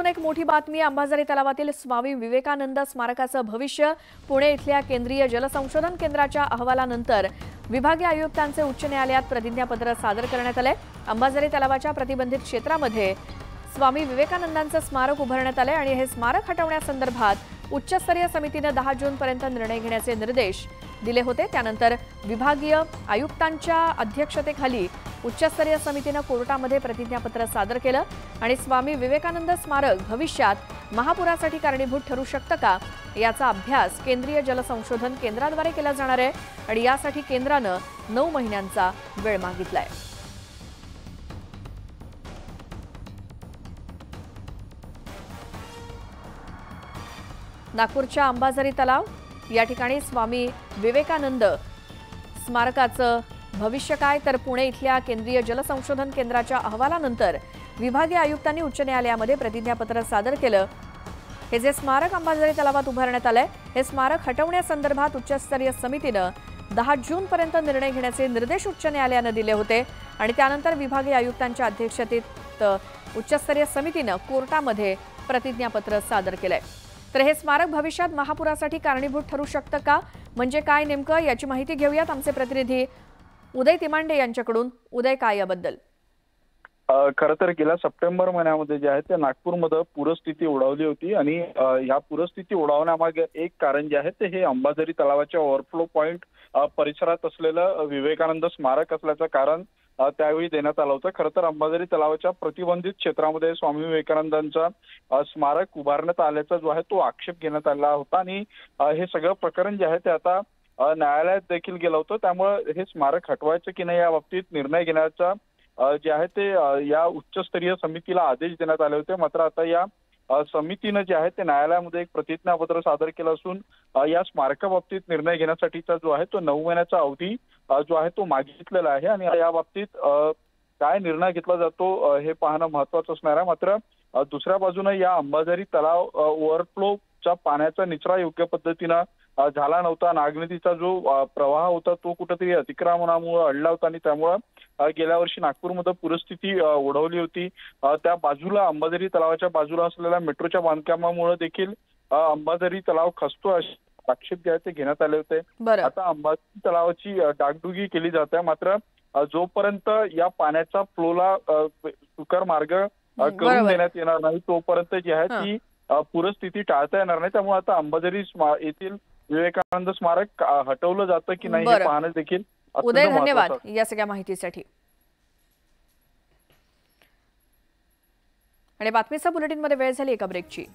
अजून एक मोठी बातमी अंबाझरी तलावातील स्वामी विवेकानंद स्मारकाचं भविष्य पुणे इथल्या केंद्रीय जलसंशोधन केंद्राच्या अहवालानंतर विभागीय आयुक्तांचे उच्च न्यायालयात प्रतिज्ञापत्र सादर करण्यात आले। अंबाझरी तलावाच्या प्रतिबंधित क्षेत्रामध्ये स्वामी विवेकानंदांचं स्मारक उभारण्यात आले आणि हे स्मारक हटवण्यासंदर्भात उच्चस्तरीय समितीने 10 जून पर्यंत निर्णय घेण्याचे निर्देश दिले होते। त्यानंतर विभागीय आयुक्तांच्या अध्यक्षतेखाली उच्चस्तरीय समितीने कोर्टामध्ये प्रतिज्ञापत्र सादर केलं आणि स्वामी विवेकानंद स्मारक भविष्यात महापुरासाठी कारणीभूत ठरू शकतं का याचा अभ्यास केंद्रीय जलसंशोधन केंद्राद्वारे केला जाणार आहे आणि यासाठी केंद्राने 9 महिन्यांचा वेळ मागितलाय। नागपूरच्या अंबाझरी तलाव या ठिकाणी स्वामी विवेकानंद स्मारकाचं भविष्य काय तर पुणे इथल्या केंद्रीय जलसंशोधन केंद्राच्या अहवालानंतर विभागीय आयुक्तांनी उच्च न्यायालयामध्ये प्रतिज्ञापत्र सादर केलं। हे जे स्मारक अंबाझरी तलावात उभारण्यात आलंय हे स्मारक हटवण्यासंदर्भात उच्चस्तरीय समितीने 10 जून पर्यंत निर्णय घेण्याचे निर्देश उच्च न्यायालयाने दिले होते आणि त्यानंतर विभागीय आयुक्तांच्या अध्यक्षतेत उच्चस्तरीय समितीने कोर्टामध्ये प्रतिज्ञापत्र सादर केलंय। तर हे स्मारक भविष्यात महापुरासाठी कारणीभूत ठरू शकतं का म्हणजे काय नेमकं याची माहिती घेऊयात आमचे प्रतिनिधी उदय तिमांडे यांच्याकडून। उदय, काय याबद्दल? खरं तर गेल्या सप्टेंबर महिन्यामध्ये जे आहे ते नागपूरमध्ये पूरस्थिती ओढवली होती आणि या पूरस्थिती ओढवण्यामागे एक कारण जे आहे ते हे अंबाझरी तलावाच्या ओव्हरफ्लो पॉइंट परिसरात असलेलं विवेकानंद स्मारक असल्याचं कारण त्यावेळी देण्यात आलं होतं। खरं तर अंबाझरी तलावाच्या प्रतिबंधित क्षेत्रामध्ये स्वामी विवेकानंदांचा स्मारक उभारण्यात आल्याचा जो आहे तो आक्षेप घेण्यात आला होता आणि हे सगळं प्रकरण जे आहे ते आता न्यायालयात देखील गेलं होतं। त्यामुळे हे स्मारक हटवायचं की नाही या बाबतीत निर्णय घेण्याचा जे आहे ते या उच्चस्तरीय समितीला आदेश देण्यात आले होते। मात्र आता या समितीने जे आहे ते न्यायालयामध्ये एक प्रतिज्ञापत्र सादर केलं असून या स्मारकाबाबतीत निर्णय घेण्यासाठीचा जो आहे तो 9 महिन्याचा अवधी जो आहे तो मागितलेला आहे आणि या बाबतीत काय निर्णय घेतला जातो हे पाहणं महत्त्वाचं असणार आहे। मात्र दुसऱ्या बाजूने या अंबाझरी तलाव ओव्हरफ्लोच्या पाण्याचा निचरा योग्य पद्धतीने झाला नव्हता। नागनदीचा जो प्रवाह होता तो कुठेतरी अतिक्रमणामुळे अडला होता आणि त्यामुळे गेल्या वर्षी नागपूरमध्ये पूरस्थिती ओढवली होती। त्या बाजूला अंबाझरी तलावाच्या बाजूला असलेल्या मेट्रोच्या बांधकामामुळे देखील अंबाझरी तलाव खचतो असे आक्षेप जे आहे ते घेण्यात आले होते। आता अंबाझरी तलावाची डागडुगी केली जाते मात्र जोपर्यंत या पाण्याचा फ्लोला सुकर मार्ग करून देण्यात येणार नाही तोपर्यंत जी आहे ती पूरस्थिती टाळता येणार नाही। त्यामुळे आता अंबाझरी येथील विवेकानंद स्मारक हटवलं जातं की नाही हे पाहणं देखील उदय, धन्यवाद या सगळ्या माहितीसाठी। आणि बातमीच्या बुलेटिनमध्ये वेळ झाली एका ब्रेकची।